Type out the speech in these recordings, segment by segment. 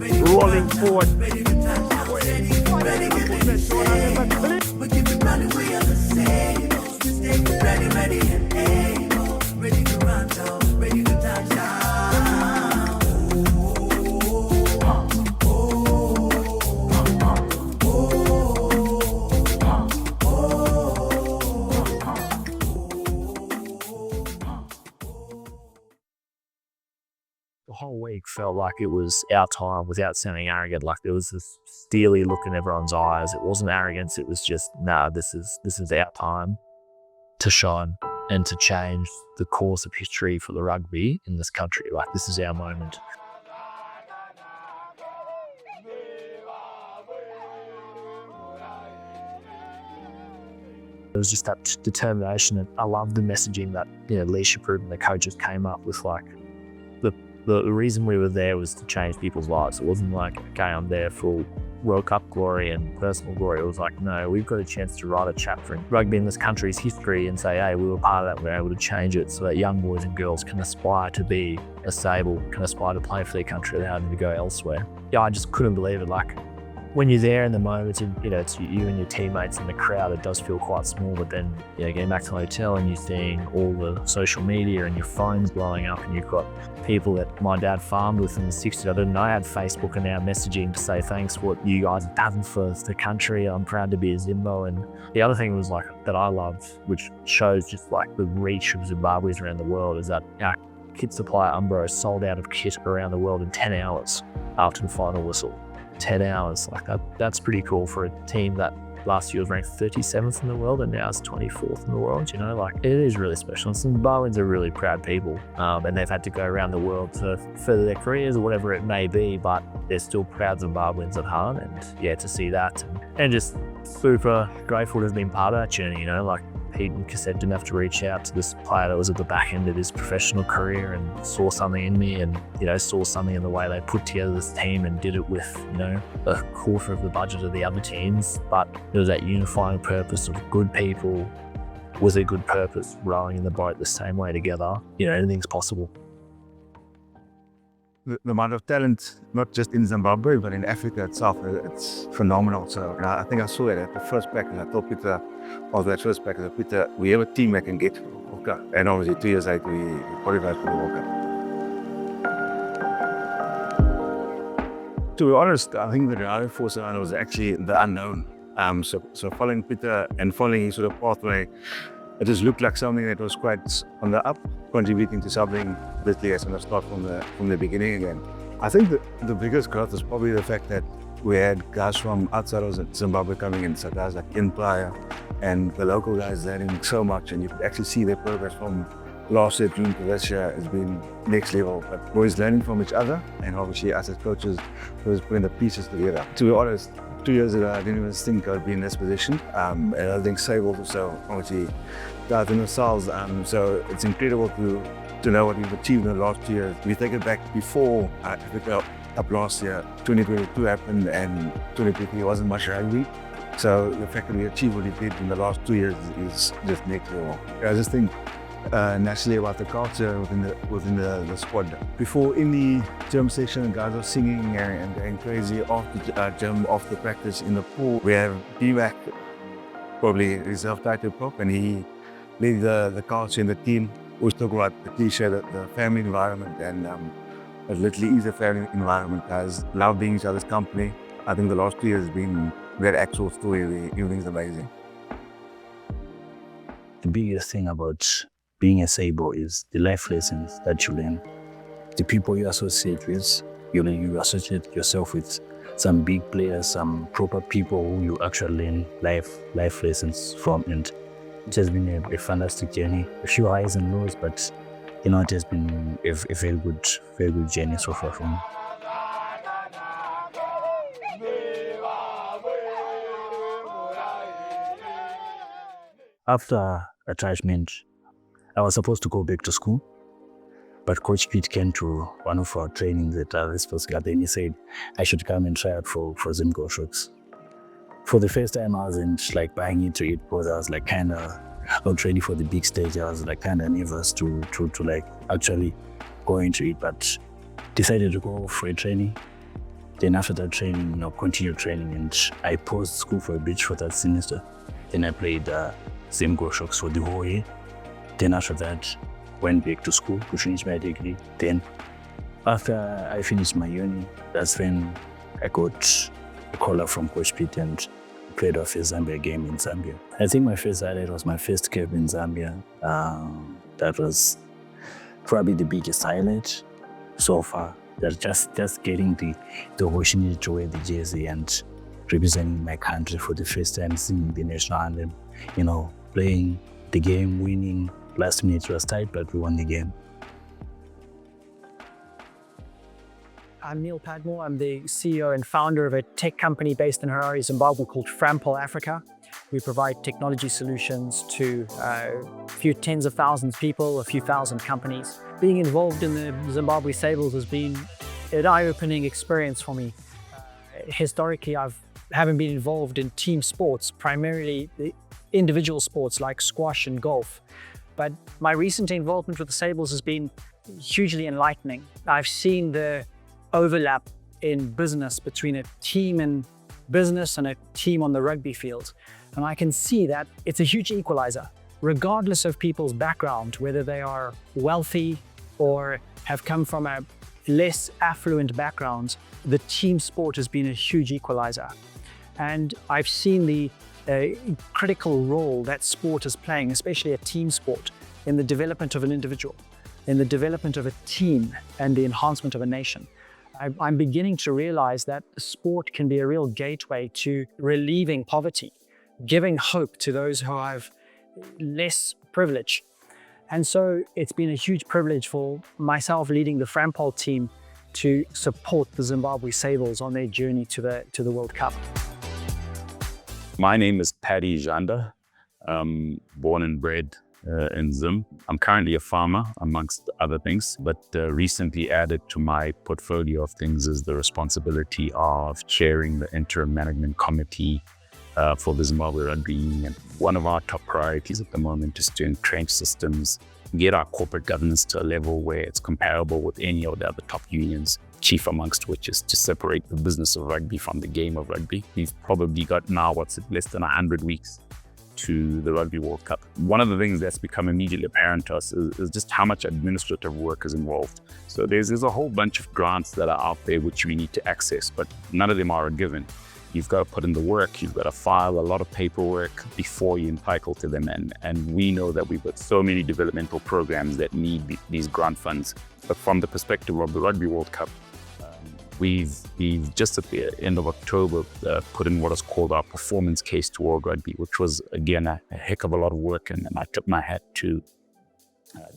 and rolling forward. We keep it running, we are the Sables. We stay ready, ready and able. Ready to run down, ready to touch down. The whole week felt like it was our time without sounding arrogant. Like there was this steely look in everyone's eyes. It wasn't arrogance. It was just, nah, this is our time to shine and to change the course of history for the rugby in this country. Like this is our moment. It was just that determination, and I love the messaging that leadership group and the coaches came up with. Like the reason we were there was to change people's lives. It wasn't like, okay, I'm there for World Cup glory and personal glory. It was like, no, we've got a chance to write a chapter in rugby in this country's history and say, hey, we were part of that. We were able to change it so that young boys and girls can aspire to be a Sable, can aspire to play for their country without having to go elsewhere. Yeah, I just couldn't believe it. Like when you're there in the moment, and it's you and your teammates in the crowd, it does feel quite small. But then, getting back to the hotel and you're seeing all the social media and your phone's blowing up, and you've got people that my dad farmed with in the 60s. I didn't know I had Facebook and now messaging to say thanks for what you guys have done for the country. I'm proud to be a Zimbo. And the other thing was that I loved, which shows just like the reach of Zimbabweans around the world, is that our kit supplier Umbro sold out of kit around the world in 10 hours after the final whistle. 10 hours, like that's pretty cool for a team that last year was ranked 37th in the world and now it's 24th in the world. Like it is really special. And Zimbabweans are really proud people, and they've had to go around the world to further their careers or whatever it may be, but they're still proud Zimbabweans at heart. And to see that and just super grateful to have been part of that journey. Like Pete and Cassette didn't have to reach out to this player that was at the back end of his professional career and saw something in me and, saw something in the way they put together this team and did it with, a quarter of the budget of the other teams. But there was that unifying purpose of good people with a good purpose rowing in the boat the same way together. Anything's possible. The amount of talent, not just in Zimbabwe, but in Africa itself, it's phenomenal. So I think I saw it at the first practice. I told Peter, after that first practice, Peter, we have a team that can get World Cup. And obviously 2 years later, we qualified for the World Cup. To be honest, I think the driving force around was actually the unknown. So following Peter and following his sort of pathway, it just looked like something that was quite on the up, contributing to something literally as going to start from the beginning again. I think the biggest growth is probably the fact that we had guys from outside of Zimbabwe coming in, so guys like Ken Pryor and the local guys learning so much, and you could actually see their progress from last year June to this year has been next level. But always learning from each other, and obviously us as coaches, always putting the pieces together. To be honest, 2 years ago, I didn't even think I'd be in this position. And I think Sables also obviously guys in themselves. So it's incredible to know what we've achieved in the last 2 years. We take it back before Africa Cup last year, 2022 happened and 2023 wasn't much rugby. So the fact that we achieved what we did in the last 2 years is just next level. I just think naturally about the culture within the squad. Before any gym session, guys are singing and going crazy after gym, after practice in the pool. We have D-Mac, probably reserve title prop, and he leads the culture in the team. We talk about the cliche, the family environment, and it literally is a family environment. Guys love being each other's company. I think the last 2 years has been that actual story where everything's amazing. The biggest thing about being a Sable is the life lessons that you learn. The people you associate with, you associate yourself with some big players, some proper people who you actually learn life lessons from. And it has been a fantastic journey, a few highs and lows, but it has been a very good journey so far for me. After attachment, I was supposed to go back to school, but Coach Pete came to one of our trainings at this first and he said I should come and try out for Zimgo Sharks. For the first time, I wasn't buying into it because I was kind of not ready for the big stage. I was kind of nervous to actually go into it, but decided to go for a training. Then after that training, continued training, and I paused school for a bit for that semester. Then I played same Shocks for the whole year. Then after that, went back to school to finish my degree. Then after I finished my uni, that's when I got a call up from Coach Pete and played off a Zambia game in Zambia. I think my first highlight was my first cap in Zambia. That was probably the biggest highlight so far. That just getting the opportunity to wear the jersey and representing my country for the first time, singing the national anthem, playing the game, winning. Last minute was tight, but we won the game. I'm Neil Padmore. I'm the CEO and founder of a tech company based in Harare, Zimbabwe called Frampol Africa. We provide technology solutions to a few tens of thousands of people, a few thousand companies. Being involved in the Zimbabwe Sables has been an eye-opening experience for me. Historically, I haven't been involved in team sports, primarily the individual sports like squash and golf. But my recent involvement with the Sables has been hugely enlightening. I've seen the overlap in business between a team in business and a team on the rugby field. And I can see that it's a huge equalizer, regardless of people's background, whether they are wealthy or have come from a less affluent background. The team sport has been a huge equalizer. And I've seen the critical role that sport is playing, especially a team sport, in the development of an individual, in the development of a team, and the enhancement of a nation. I'm beginning to realize that sport can be a real gateway to relieving poverty, giving hope to those who have less privilege. And so it's been a huge privilege for myself leading the Frampol team to support the Zimbabwe Sables on their journey to the World Cup. My name is Paddy Janda. Born and bred in Zim. I'm currently a farmer, amongst other things, but recently added to my portfolio of things is the responsibility of chairing the interim management committee for the Zimbabwe Rugby Union. One of our top priorities at the moment is to entrench systems, get our corporate governance to a level where it's comparable with any of the other top unions, chief amongst which is to separate the business of rugby from the game of rugby. We've probably got now, less than 100 weeks to the Rugby World Cup. One of the things that's become immediately apparent to us is just how much administrative work is involved. So there's a whole bunch of grants that are out there which we need to access, but none of them are a given. You've got to put in the work, you've got to file a lot of paperwork before you're entitled to them. And we know that we've got so many developmental programs that need these grant funds. But from the perspective of the Rugby World Cup, we've just at the end of October put in what is called our performance case to World Rugby, which was, again, a heck of a lot of work. And I took my hat to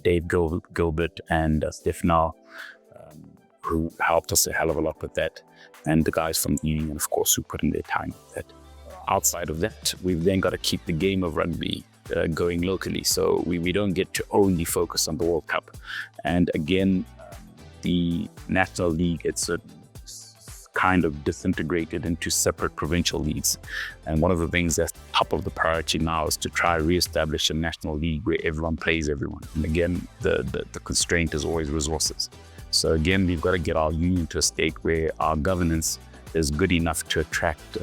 Dave Gilbert and Stefano, who helped us a hell of a lot with that. And the guys from the union, of course, who put in their time with that. Outside of that, we've then got to keep the game of rugby going locally. So we don't get to only focus on the World Cup. And again, the National League, it's kind of disintegrated into separate provincial leagues. And one of the things that's top of the priority now is to try re-establish a national league where everyone plays everyone. And again, the constraint is always resources. So again, we've got to get our union to a state where our governance is good enough to attract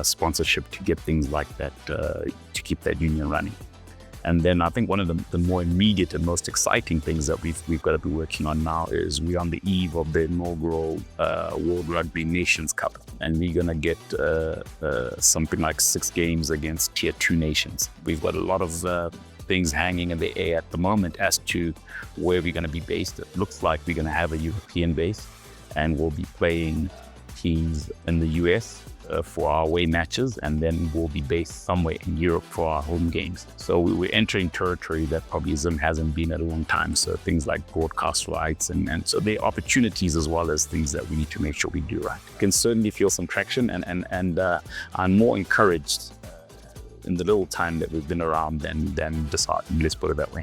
sponsorship to get things like that, to keep that union running. And then I think one of the more immediate and most exciting things that we've got to be working on now is we're on the eve of the inaugural World Rugby Nations Cup. And we're going to get something like 6 games against Tier 2 nations. We've got a lot of things hanging in the air at the moment as to where we're going to be based. It looks like we're going to have a European base, and we'll be playing teams in the US for our away matches, and then we'll be based somewhere in Europe for our home games. So we're entering territory that probably Zim hasn't been at a long time. So things like broadcast rights, and so there are opportunities as well as things that we need to make sure we do right. We can certainly feel some traction, and I'm more encouraged in the little time that we've been around than disheartened, let's put it that way.